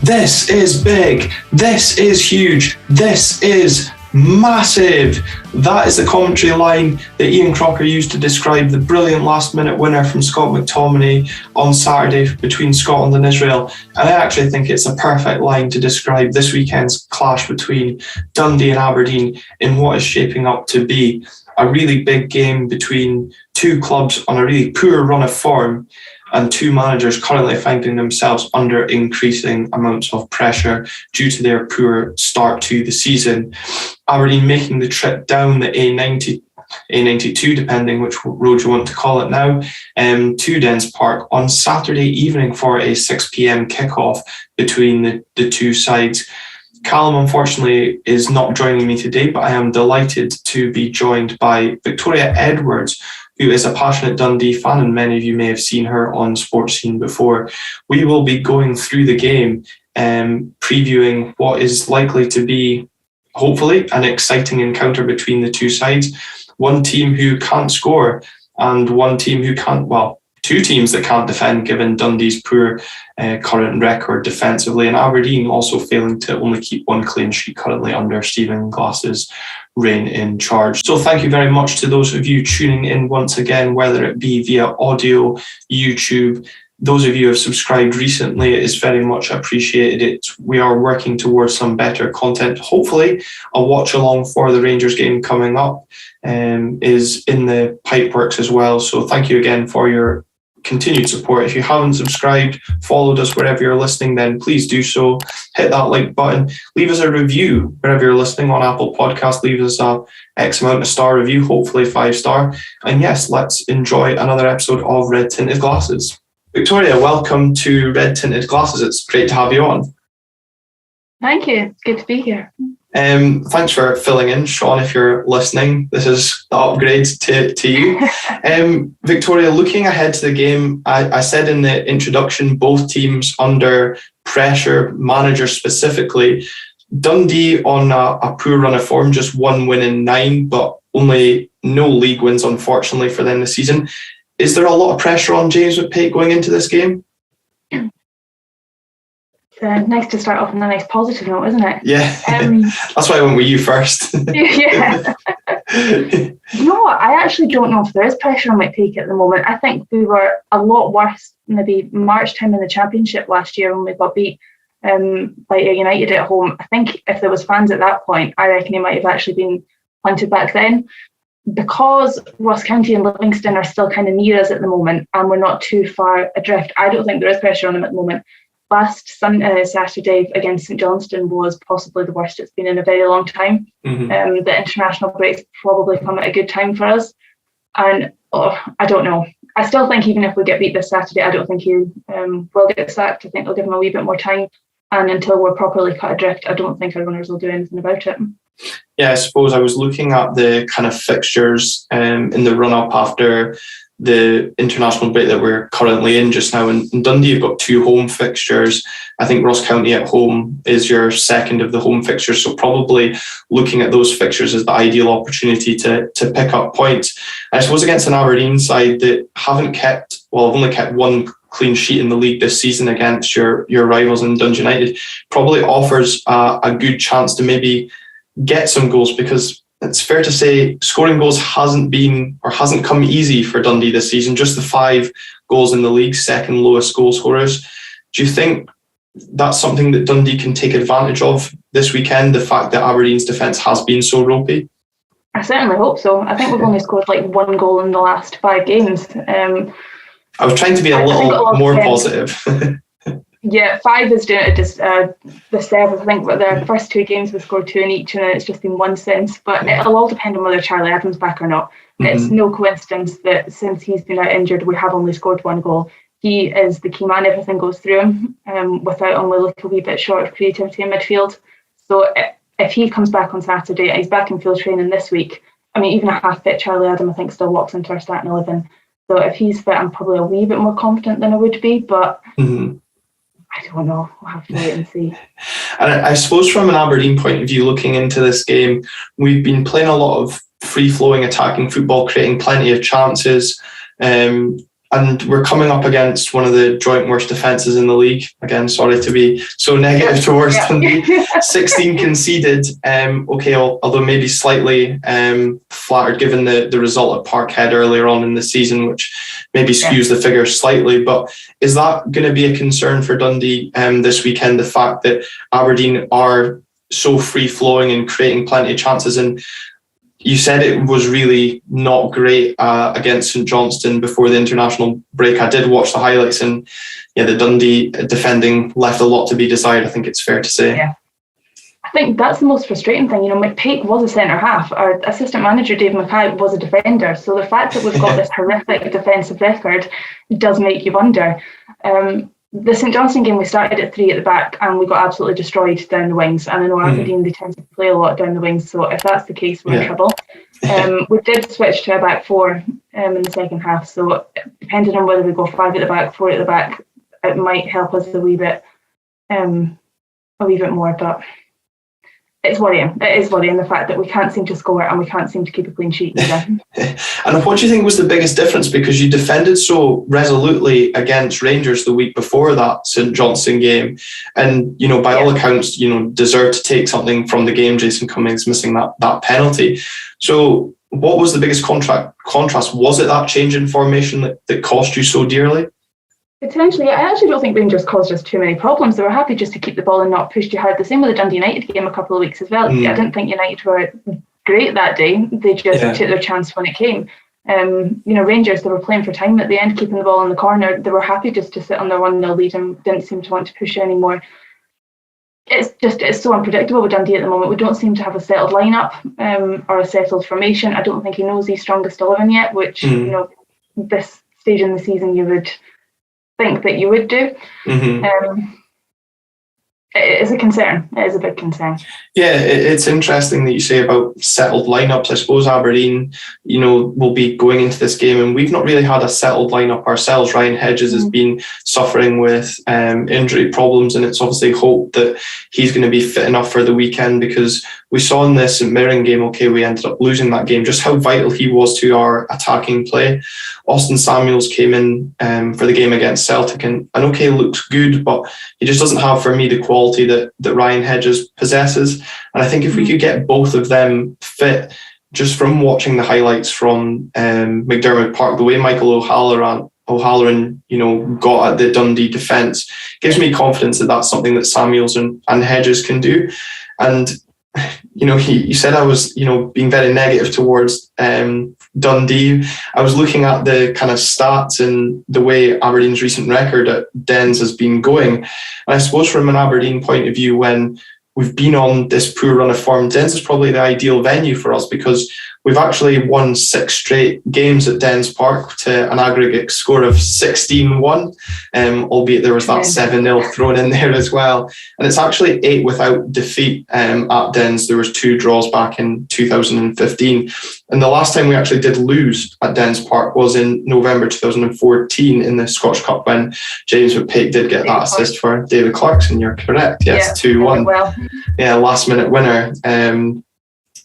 This is big. This is huge. This is massive. That is the commentary line that Ian Crocker used to describe the brilliant last-minute winner from Scott McTominay on Saturday between Scotland and Israel. And I actually think it's a perfect line to describe this weekend's clash between Dundee and Aberdeen in what is shaping up to be a really big game between two clubs on a really poor run of form, and two managers currently finding themselves under increasing amounts of pressure due to their poor start to the season. Aberdeen making the trip down the A92, depending which road you want to call it now, to Dens Park on Saturday evening for a 6 p.m. kickoff between the two sides. Calum, unfortunately, is not joining me today, but I am delighted to be joined by Victoria Edwards, who is a passionate Dundee fan, and many of you may have seen her on Sportscene before. We will be going through the game, previewing what is likely to be, hopefully, an exciting encounter between the two sides. One team who can't score and one team who can't, well, two teams that can't defend given Dundee's poor current record defensively, and Aberdeen also failing to only keep one clean sheet currently under Stephen Glass's reign in charge. So thank you very much to those of you tuning in once again, whether it be via audio, YouTube. Those of you who have subscribed recently, it is very much appreciated. We are working towards some better content. Hopefully, a watch along for the Rangers game coming up is in the pipeworks as well. So thank you again for your continued support. If you haven't subscribed, followed us wherever you're listening, then please do so. Hit that like button. Leave us a review wherever you're listening on Apple Podcasts. Leave us a X amount of star review, hopefully 5-star. And yes, let's enjoy another episode of Red Tinted Glasses. Victoria, welcome to Red Tinted Glasses. It's great to have you on. Thank you. It's good to be here. Thanks for filling in, Sean, if you're listening. This is the upgrade to you. Victoria, looking ahead to the game, I said in the introduction, both teams under pressure, manager specifically. Dundee on a poor run of form, just one win in 9, but only no league wins, unfortunately, for them this season. Is there a lot of pressure on James McPake going into this game? Nice to start off on a nice positive note, isn't it? Yeah, that's why I went with you first. Yeah. You know what? I actually don't know if there is pressure on McPake at the moment. I think we were a lot worse maybe March time in the Championship last year when we got beat by United at home. I think if there was fans at that point, I reckon he might have actually been punted back then. Because Ross County and Livingston are still kind of near us at the moment and we're not too far adrift, I don't think there is pressure on them at the moment. Last Saturday against St Johnstone was possibly the worst it's been in a very long time. Mm-hmm. The international break's probably come at a good time for us. And I don't know. I still think even if we get beat this Saturday, I don't think he will get sacked. I think they'll give him a wee bit more time. And until we're properly cut adrift, I don't think our runners will do anything about it. Yeah, I suppose I was looking at the kind of fixtures in the run-up after the international break that we're currently in just now. And in Dundee, you've got 2 home fixtures. I think Ross County at home is your second of the home fixtures. So probably looking at those fixtures is the ideal opportunity to pick up points. I suppose against an Aberdeen side that have only kept one clean sheet in the league this season against your rivals in Dundee United, probably offers a good chance to maybe get some goals, because it's fair to say scoring goals hasn't come easy for Dundee this season. Just the 5 goals in the league, second lowest goal scorers. Do you think that's something that Dundee can take advantage of this weekend, the fact that Aberdeen's defence has been so ropey? I certainly hope so. I think we've only scored like 1 goal in the last 5 games. I was trying to be a little more positive. Yeah, 5 is doing it just the 7. I think the first 2 games we scored 2 in each, and then it's just been 1 since. But it'll all depend on whether Charlie Adam's back or not. Mm-hmm. It's no coincidence that since he's been out injured, we have only scored 1 goal. He is the key man. Everything goes through him. Without him, we look a wee bit short of creativity in midfield. So if he comes back on Saturday and he's back in field training this week, I mean, even a half-fit Charlie Adam, I think, still walks into our starting 11. So if he's fit, I'm probably a wee bit more confident than I would be. But I don't know. We'll have to wait and see. And I suppose from an Aberdeen point of view, looking into this game, we've been playing a lot of free-flowing attacking football, creating plenty of chances. And we're coming up against one of the joint worst defences in the league. Again, sorry to be so negative towards Dundee. 16 conceded. Although maybe slightly flattered given the result at Parkhead earlier on in the season, which maybe skews the figure slightly. But is that going to be a concern for Dundee this weekend? The fact that Aberdeen are so free-flowing and creating plenty of chances, and you said it was really not great against St Johnstone before the international break. I did watch the highlights, and the Dundee defending left a lot to be desired, I think it's fair to say. Yeah. I think that's the most frustrating thing. McPake was a centre-half. Our assistant manager, Dave McPake, was a defender. So the fact that we've got this horrific defensive record does make you wonder. The St Johnstone game, we started at 3 at the back and we got absolutely destroyed down the wings. And I know Aberdeen, they tend to play a lot down the wings. So if that's the case, we're in trouble. We did switch to a back 4 in the second half. So depending on whether we go 5 at the back, 4 at the back, it might help us a wee bit more. But it's worrying. It is worrying, the fact that we can't seem to score and we can't seem to keep a clean sheet either. And what do you think was the biggest difference? Because you defended so resolutely against Rangers the week before that St Johnstone game, and by all accounts, deserved to take something from the game. Jason Cummings missing that penalty. So what was the biggest contrast? Was it that change in formation that cost you so dearly? Potentially. I actually don't think Rangers caused us too many problems. They were happy just to keep the ball and not push too hard. The same with the Dundee United game a couple of weeks as well. I didn't think United were great that day. They just took their chance when it came. Rangers, they were playing for time at the end, keeping the ball in the corner. They were happy just to sit on their 1-0 lead and didn't seem to want to push anymore. It's so unpredictable with Dundee at the moment. We don't seem to have a settled lineup or a settled formation. I don't think he knows his strongest 11 yet, which, this stage in the season you would think that you would do. It is a concern. It is a big concern. Yeah, it's interesting that you say about settled lineups. I suppose Aberdeen, will be going into this game, and we've not really had a settled lineup ourselves. Ryan Hedges has been suffering with injury problems, and it's obviously hoped that he's going to be fit enough for the weekend, because we saw in this St Mirren game, we ended up losing that game, just how vital he was to our attacking play. Austin Samuels came in for the game against Celtic, and looks good, but he just doesn't have, for me, the quality that Ryan Hedges possesses. And I think if we could get both of them fit, just from watching the highlights from McDermott Park, the way Michael O'Halloran got at the Dundee defence gives me confidence that that's something that Samuels and Hedges can do. And he said I was being very negative towards Dundee. I was looking at the kind of stats and the way Aberdeen's recent record at Dens has been going, and I suppose from an Aberdeen point of view, when we've been on this poor run of form, Dens is probably the ideal venue for us, because we've actually won 6 straight games at Dens Park to an aggregate score of 16-1, albeit there was that 7-0 thrown in there as well. And it's actually 8 without defeat at Dens. There was 2 draws back in 2015. And the last time we actually did lose at Dens Park was in November 2014 in the Scottish Cup, when James McPake did get that assist for David Clarkson. You're correct. Yes, 2-1. Well. Yeah, last minute winner.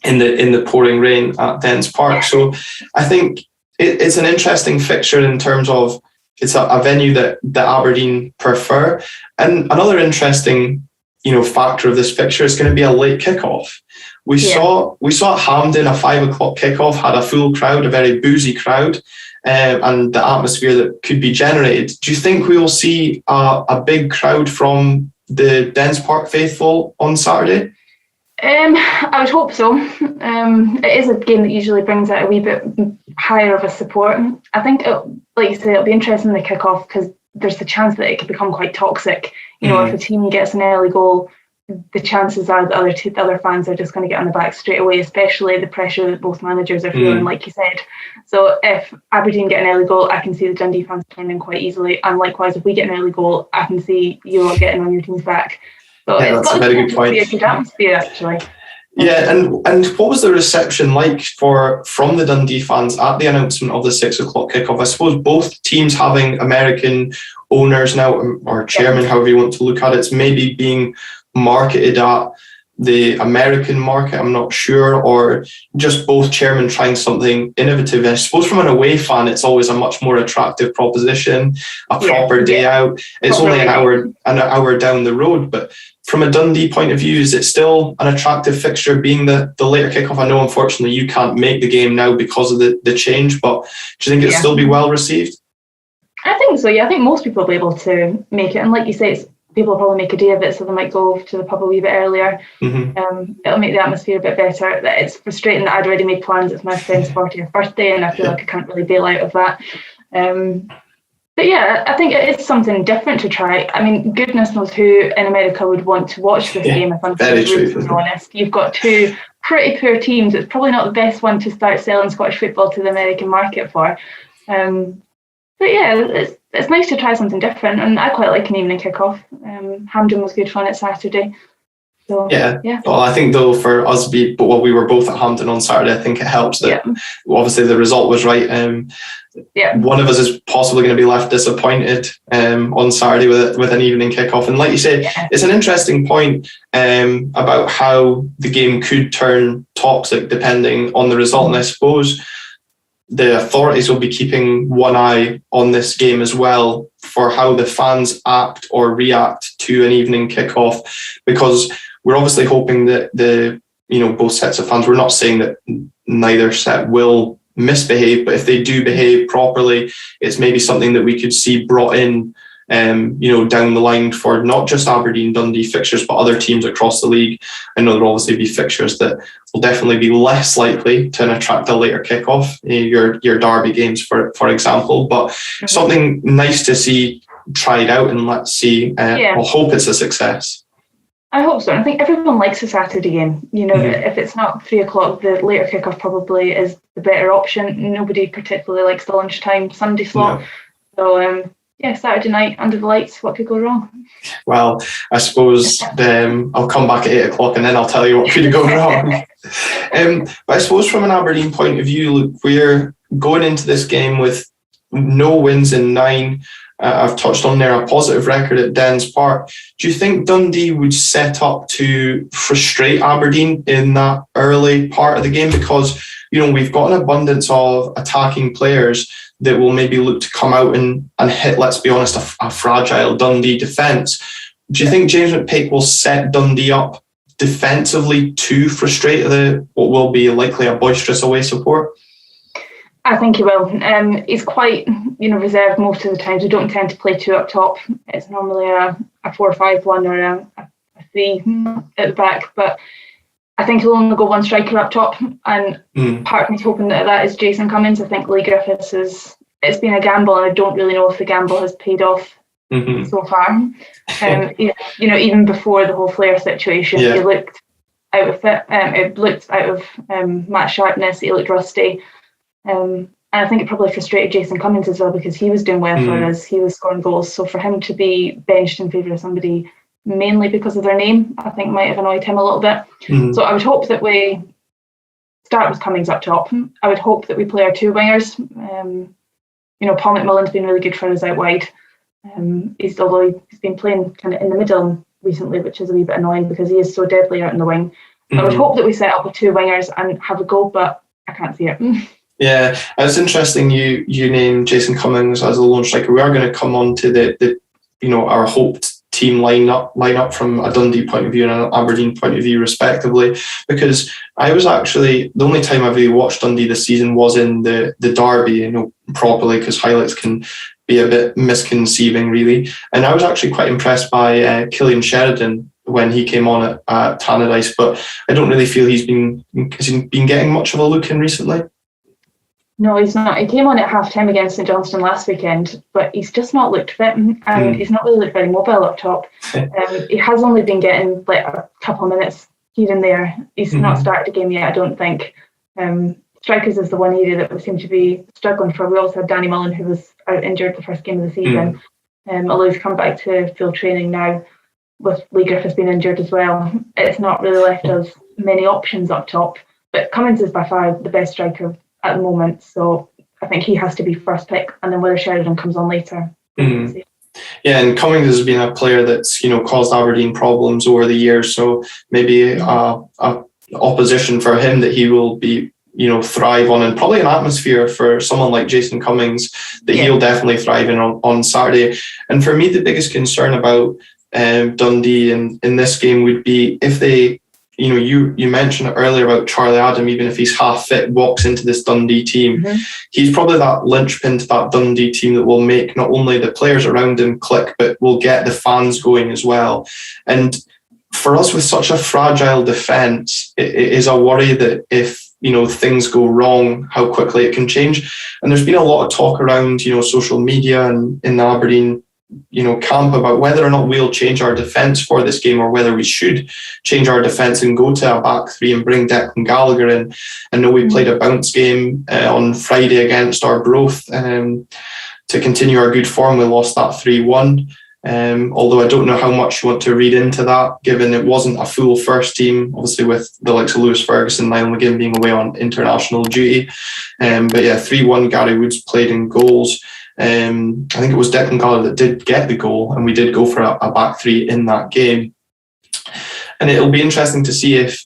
In the pouring rain at Dens Park. So I think it's an interesting fixture in terms of it's a venue that Aberdeen prefer. And another interesting, factor of this fixture is going to be a late kickoff. We saw at Hampden a 5 o'clock kickoff had a full crowd, a very boozy crowd, and the atmosphere that could be generated. Do you think we will see a big crowd from the Dens Park faithful on Saturday? I would hope so. It is a game that usually brings out a wee bit higher of a support. I think, like you say, it'll be interesting in the kick-off, because there's the chance that it could become quite toxic. If a team gets an early goal, the chances are that the other fans are just going to get on the back straight away, especially the pressure that both managers are feeling, like you said. So if Aberdeen get an early goal, I can see the Dundee fans turning quite easily. And likewise, if we get an early goal, I can see you getting on your team's back. So that's a very good point. It's a good atmosphere, actually. Yeah, and what was the reception like from the Dundee fans at the announcement of the 6 o'clock kickoff? I suppose both teams having American owners now, or chairman, however you want to look at it, it's maybe being marketed at the American market, I'm not sure, or just both chairmen trying something innovative. I suppose from an away fan, it's always a much more attractive proposition, a proper day out. It's only an hour down the road, but from a Dundee point of view, is it still an attractive fixture being the later kickoff? I know, unfortunately, you can't make the game now because of the change, but do you think it'll still be well received? I think so, yeah. I think most people will be able to make it. And like you say, people will probably make a day of it, so they might go to the pub a wee bit earlier. It'll make the atmosphere a bit better. It's frustrating that I'd already made plans. It's my friend's 40th birthday, and I feel like I can't really bail out of that. But yeah, I think it is something different to try. I mean, goodness knows who in America would want to watch this game, if I'm being honest. You've got two pretty poor teams. It's probably not the best one to start selling Scottish football to the American market for. But yeah, it's nice to try something different, and I quite like an evening kickoff. Hampden was good fun at Saturday. So, yeah. Well, I think though for us, we were both at Hampden on Saturday. I think it helps that obviously the result was right. One of us is possibly going to be left disappointed on Saturday with an evening kickoff. And like you say, it's an interesting point about how the game could turn toxic depending on the result. And I suppose the authorities will be keeping one eye on this game as well for how the fans act or react to an evening kickoff, because we're obviously hoping that both sets of fans, we're not saying that neither set will misbehave, but if they do behave properly, it's maybe something that we could see brought in down the line for not just Aberdeen, Dundee fixtures, but other teams across the league. I know there'll obviously be fixtures that will definitely be less likely to attract a later kickoff, your derby games, for example, but something nice to see tried out, and let's see. We'll hope it's a success. I hope so. I think everyone likes a Saturday game. If it's not 3:00, the later kickoff probably is the better option. Nobody particularly likes the lunchtime Sunday slot. So, Saturday night under the lights, what could go wrong? Well, I suppose I'll come back at 8:00 and then I'll tell you what could go wrong. But I suppose from an Aberdeen point of view, look, we're going into this game with no wins in 9. I've touched on there a positive record at Dens Park. Do you think Dundee would set up to frustrate Aberdeen in that early part of the game? Because, we've got an abundance of attacking players that will maybe look to come out and hit, let's be honest, a fragile Dundee defence. Do you think James McPake will set Dundee up defensively to frustrate what will be likely a boisterous away support? I think he will. He's quite, reserved most of the time. We don't tend to play 2 up top. It's normally a 4-5-1 or a 3 at the back. But I think he'll only go one striker up top. And part of me's hoping that is Jason Cummings. I think Lee Griffiths it's been a gamble, and I don't really know if the gamble has paid off so far. Even before the whole Flair situation, he looked out of it. It looked out of match sharpness. He looked rusty. And I think it probably frustrated Jason Cummings as well, because he was doing well for us. He was scoring goals. So for him to be benched in favour of somebody mainly because of their name, I think might have annoyed him a little bit. So I would hope that we start with Cummings up top. I would hope that we play our 2 wingers. Paul McMillan's been really good for us out wide. Although he's been playing kind of in the middle recently, which is a wee bit annoying because he is so deadly out in the wing. I would hope that we set up with 2 wingers and have a go, but I can't see it. Yeah, it's interesting you named Jason Cummings as the lone striker. We are going to come on to the our hoped team lineup from a Dundee point of view and an Aberdeen point of view respectively, because I was actually, the only time I've really watched Dundee this season was in the derby, properly, because highlights can be a bit misconceiving really, and I was actually quite impressed by Killian Sheridan when he came on at Tannadice, but I don't really feel has he been getting much of a look in recently. No, he's not. He came on at half-time against St Johnstone last weekend, but he's just not looked fit, and he's not really looked very mobile up top. He has only been getting like a couple of minutes here and there. He's not started the game yet, I don't think. Strikers is the one area that we seem to be struggling for. We also had Danny Mullen, who was out injured the first game of the season. Although he's come back to full training now, with Lee Griffiths being injured as well. It's not really left us many options up top. But Cummings is by far the best striker at the moment, so I think he has to be first pick, and then whether Sheridan comes on later. Yeah, and Cummings has been a player that's, caused Aberdeen problems over the years. So maybe a opposition for him that he will be, thrive on, and probably an atmosphere for someone like Jason Cummings that he'll definitely thrive in on Saturday. And for me, the biggest concern about Dundee in this game would be if they, you mentioned earlier about Charlie Adam, even if he's half fit, walks into this Dundee team. He's probably that linchpin to that Dundee team that will make not only the players around him click, but will get the fans going as well. And for us, with such a fragile defence, it is a worry that if things go wrong, how quickly it can change. And there's been a lot of talk around social media and in the Aberdeen camp about whether or not we'll change our defence for this game, or whether we should change our defence and go to a back three and bring Declan Gallagher in. I know we played a bounce game on Friday against Arbroath to continue our good form. We lost that 3-1. Although I don't know how much you want to read into that, given it wasn't a full first team, obviously with the likes of Lewis Ferguson, Niall McGinn being away on international duty. But yeah, 3-1, Gary Woods played in goals. I think it was Declan Gallagher that did get the goal, and we did go for a back three in that game. And it'll be interesting to see if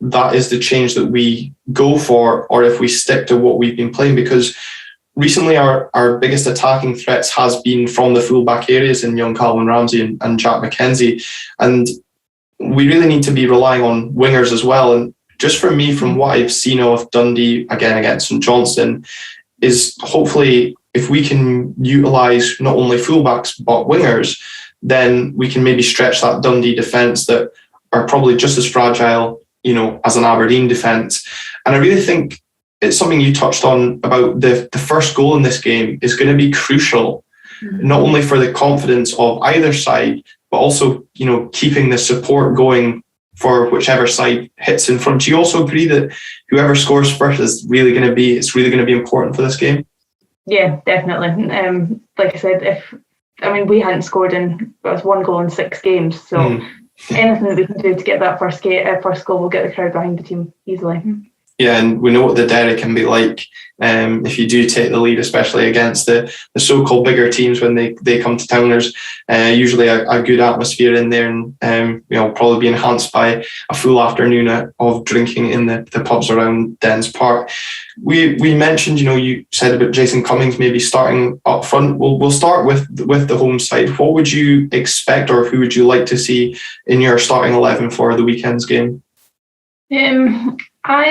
that is the change that we go for, or if we stick to what we've been playing, because recently our biggest attacking threats has been from the full-back areas in young Calum Ramsey and Jack McKenzie. And we really need to be relying on wingers as well. And just for me, from what I've seen of Dundee, again, against St Johnstone, is hopefully if we can utilise not only fullbacks but wingers, then we can maybe stretch that Dundee defence that are probably just as fragile, as an Aberdeen defence. And I really think it's something you touched on about the first goal in this game is going to be crucial, not only for the confidence of either side, but also, keeping the support going for whichever side hits in front. Do you also agree that whoever scores first is really going to be important for this game? Yeah, definitely. Like I said, we hadn't scored it was 1 goal in 6 games, so anything that we can do to get that first goal will get the crowd behind the team easily. Yeah, and we know what the Derry can be like if you do take the lead, especially against the so-called bigger teams when they come to town. There's usually a good atmosphere in there, and probably be enhanced by a full afternoon of drinking in the pubs around Dens Park. We mentioned, you said about Jason Cummings maybe starting up front. We'll start with the home side. What would you expect, or who would you like to see in your starting 11 for the weekend's game? Our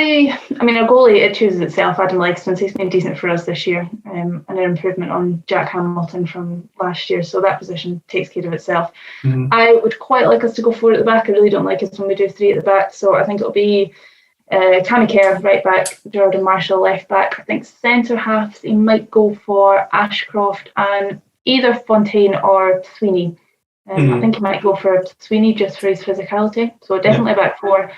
goalie, it chooses itself. Adam Legston's, he's been decent for us this year, and an improvement on Jack Hamilton from last year, so that position takes care of itself. I would quite like us to go 4 at the back. I really don't like us when we do 3 at the back, so I think it'll be Cammy Kerr right back, Jordan Marshall left back. I think centre halves he might go for Ashcroft and either Fontaine or Sweeney. I think he might go for Sweeney just for his physicality, so definitely back 4.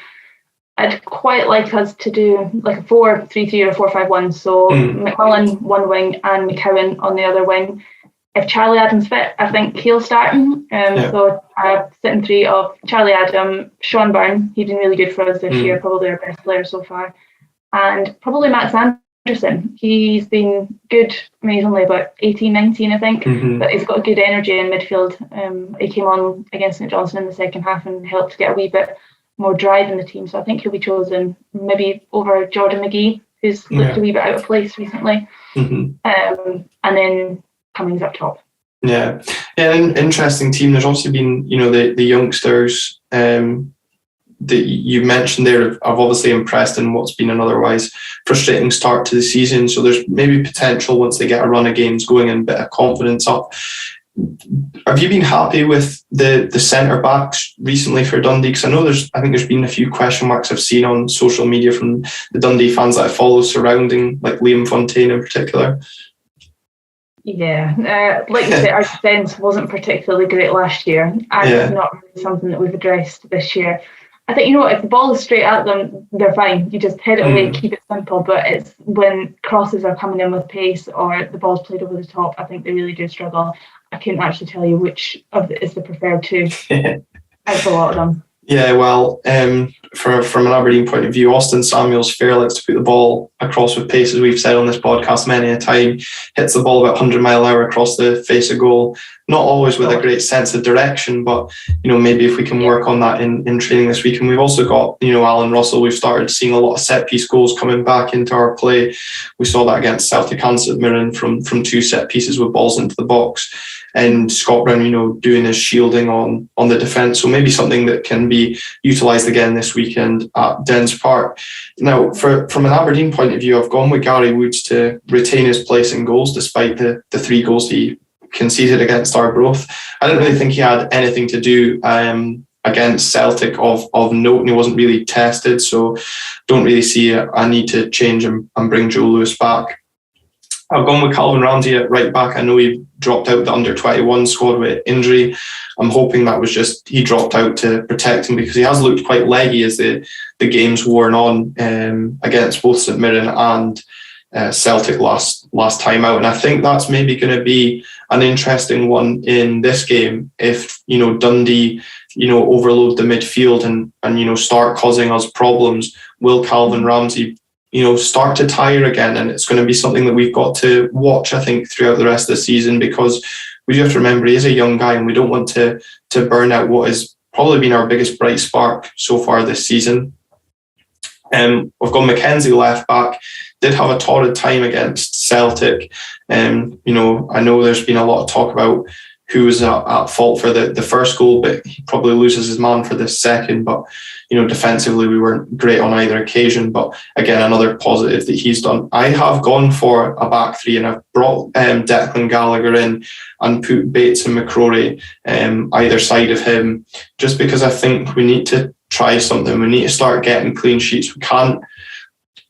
I'd quite like us to do like a 4-3-3 or 4-5-1. So McMullen one wing and McCowan on the other wing. If Charlie Adam's fit, I think he'll start. So sitting 3 of Charlie Adam, Sean Byrne. He's been really good for us this year, probably our best player so far. And probably Max Anderson. He's been good. He's only about 18, 19, I think. But he's got good energy in midfield. He came on against St Johnstone in the second half and helped get a wee bit more drive in the team, so I think he'll be chosen maybe over Jordan McGee, who's looked a wee bit out of place recently, and then Cummings up top. An interesting team. There's also been the youngsters that you mentioned there have obviously impressed in what's been an otherwise frustrating start to the season, so there's maybe potential once they get a run of games going and a bit of confidence up. Have you been happy with the centre backs recently for Dundee? Because I think there's been a few question marks I've seen on social media from the Dundee fans that I follow surrounding like Liam Fontaine in particular. Yeah, like you said, our defence wasn't particularly great last year, and it's not really something that we've addressed this year. I think, if the ball is straight at them, they're fine. You just head it away, keep it simple. But it's when crosses are coming in with pace or the ball's played over the top, I think they really do struggle. I couldn't actually tell you which of it is the preferred 2. I've a lot of them. Yeah, well, from an Aberdeen point of view, Austin Samuels fair likes to put the ball across with pace, as we've said on this podcast many a time. Hits the ball about 100-mile-an-hour across the face of goal. Not always with a great sense of direction, but maybe if we can work on that in training this week. And we've also got Alan Russell. We've started seeing a lot of set piece goals coming back into our play. We saw that against Celtic and St Mirren from 2 set pieces with balls into the box. And Scott Brown, doing his shielding on the defence. So maybe something that can be utilised again this weekend at Dens Park. Now, from an Aberdeen point of view, I've gone with Gary Woods to retain his place in goals despite the 3 goals he conceded against Arbroath. I didn't really think he had anything to do against Celtic of note, and he wasn't really tested. So don't really see a need to change him and bring Joe Lewis back. I've gone with Calvin Ramsey at right back. I know he dropped out the under-21 squad with injury. I'm hoping that was just he dropped out to protect him, because he has looked quite leggy as the game's worn on against both St Mirren and Celtic last time out. And I think that's maybe going to be an interesting one in this game if Dundee overload the midfield and start causing us problems. Will Calvin Ramsey start to tire again? And it's going to be something that we've got to watch, I think, throughout the rest of the season, because we do have to remember he is a young guy and we don't want to burn out what has probably been our biggest bright spark so far this season. We've got Mackenzie left back. Did have a torrid time against Celtic. I know there's been a lot of talk about who was at fault for the first goal, but he probably loses his man for the second. But defensively we weren't great on either occasion. But again, another positive that he's done. I have gone for a back 3, and I've brought Declan Gallagher in and put Bates and McCrory either side of him, just because I think we need to try something. We need to start getting clean sheets. We can't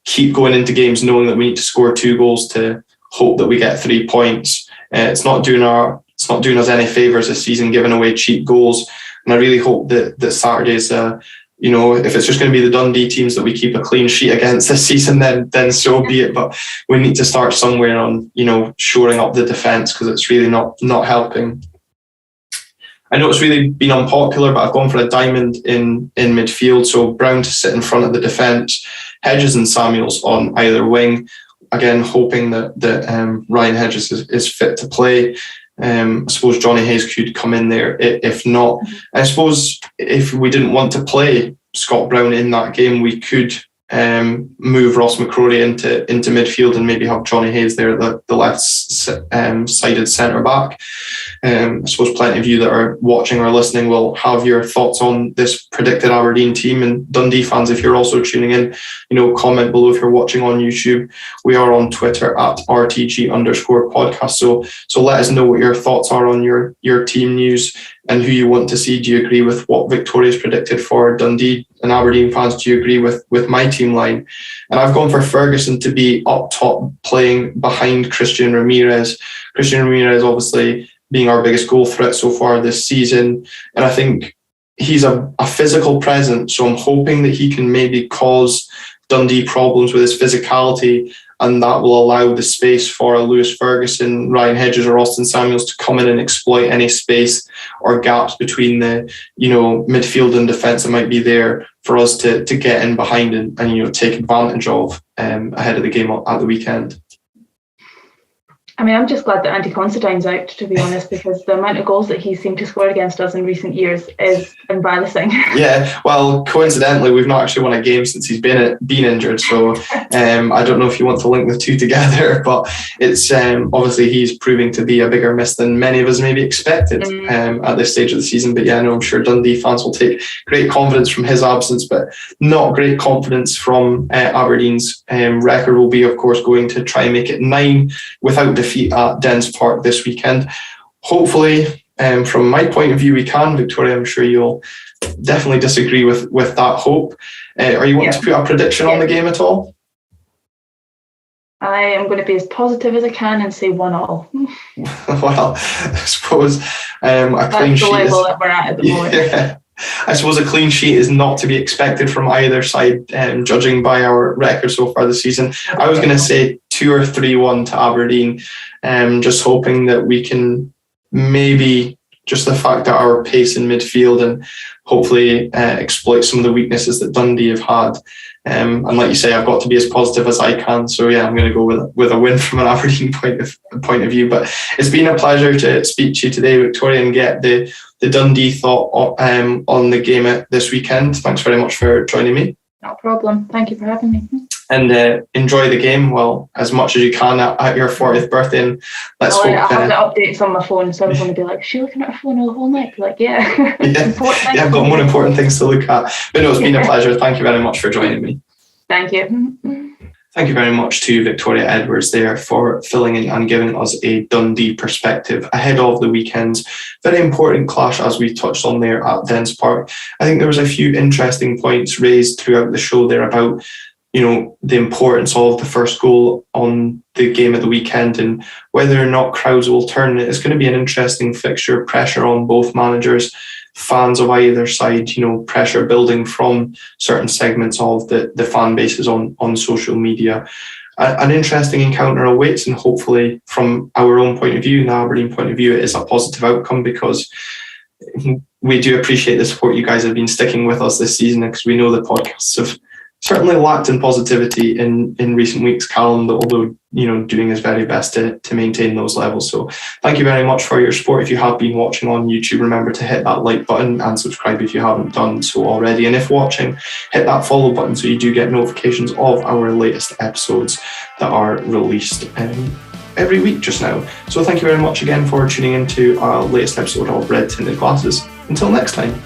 keep going into games knowing that we need to score 2 goals to hope that we get 3 points. It's not doing us any favours this season, giving away cheap goals. And I really hope that Saturday's, if it's just going to be the Dundee teams that we keep a clean sheet against this season, then so be it. But we need to start somewhere on, shoring up the defence, because it's really not helping. I know it's really been unpopular, but I've gone for a diamond in midfield. So Brown to sit in front of the defence, Hedges and Samuels on either wing. Again, hoping that Ryan Hedges is fit to play. I suppose Johnny Hayes could come in there if not. I suppose if we didn't want to play Scott Brown in that game, we could move Ross McCrory into midfield and maybe have Johnny Hayes there at the left-sided centre-back. I suppose plenty of you that are watching or listening will have your thoughts on this predicted Aberdeen team. And Dundee fans, if you're also tuning in, comment below if you're watching on YouTube. We are on Twitter at RTG_podcast. So let us know what your thoughts are on your team news and who you want to see. Do you agree with what Victoria's predicted for Dundee? And Aberdeen fans, do you agree with my team line? And I've gone for Ferguson to be up top, playing behind Christian Ramirez. Christian Ramirez obviously being our biggest goal threat so far this season. And I think he's a physical presence. So I'm hoping that he can maybe cause Dundee problems with his physicality, and that will allow the space for a Lewis Ferguson, Ryan Hedges or Austin Samuels to come in and exploit any space or gaps between the midfield and defence that might be there for us to get in behind and take advantage of ahead of the game at the weekend. I mean, I'm just glad that Andy Considine's out, to be honest, because the amount of goals that he seemed to score against us in recent years is embarrassing. Yeah, well, coincidentally, we've not actually won a game since he's been injured. So I don't know if you want to link the two together, but it's obviously he's proving to be a bigger miss than many of us maybe expected at this stage of the season. But yeah, I know I'm sure Dundee fans will take great confidence from his absence, but not great confidence from Aberdeen's record. Will be, of course, going to try and make it 9 without defeat at Dens Park this weekend. Hopefully, from my point of view, we can. Victoria, I'm sure you'll definitely disagree with that hope. Are you wanting to put a prediction on the game at all? I am going to be as positive as I can and say 1-1. Well, I suppose a clean sheet. That's the level that we're at the moment. Yeah. I suppose a clean sheet is not to be expected from either side, judging by our record so far this season. I was going to say 2 or 3-1 to Aberdeen, just hoping that we can maybe just the fact that our pace in midfield and hopefully exploit some of the weaknesses that Dundee have had. And like you say, I've got to be as positive as I can. So yeah, I'm going to go with a win from an Aberdeen point of view. But it's been a pleasure to speak to you today, Victoria, and get the Dundee thought on the game this weekend. Thanks very much for joining me. No problem. Thank you for having me. And enjoy the game, well, as much as you can at your 40th birthday. And let's hope. I have the updates on my phone, so I'm going to be like, is she looking at her phone all the whole night? Like, yeah. Yeah, I've got more important things to look at. But no, it's been a pleasure. Thank you very much for joining me. Thank you. Thank you very much to Victoria Edwards there for filling in and giving us a Dundee perspective ahead of the weekend's very important clash, as we touched on there at Dens Park. I think there was a few interesting points raised throughout the show there about, you know, the importance of the first goal on the game of the weekend and whether or not crowds will turn. It's going to be an interesting fixture, pressure on both managers, fans of either side, you know, pressure building from certain segments of the fan bases on social media. An interesting encounter awaits, and hopefully from our own point of view, the Aberdeen point of view, it is a positive outcome, because we do appreciate the support you guys have been sticking with us this season, because we know the podcasts have certainly lacked in positivity in recent weeks. Calum, although, you know, doing his very best to maintain those levels. So thank you very much for your support. If you have been watching on YouTube, remember to hit that like button and subscribe if you haven't done so already. And if watching, hit that follow button so you do get notifications of our latest episodes that are released every week just now. So thank you very much again for tuning into our latest episode of Red Tinted Glasses. Until next time.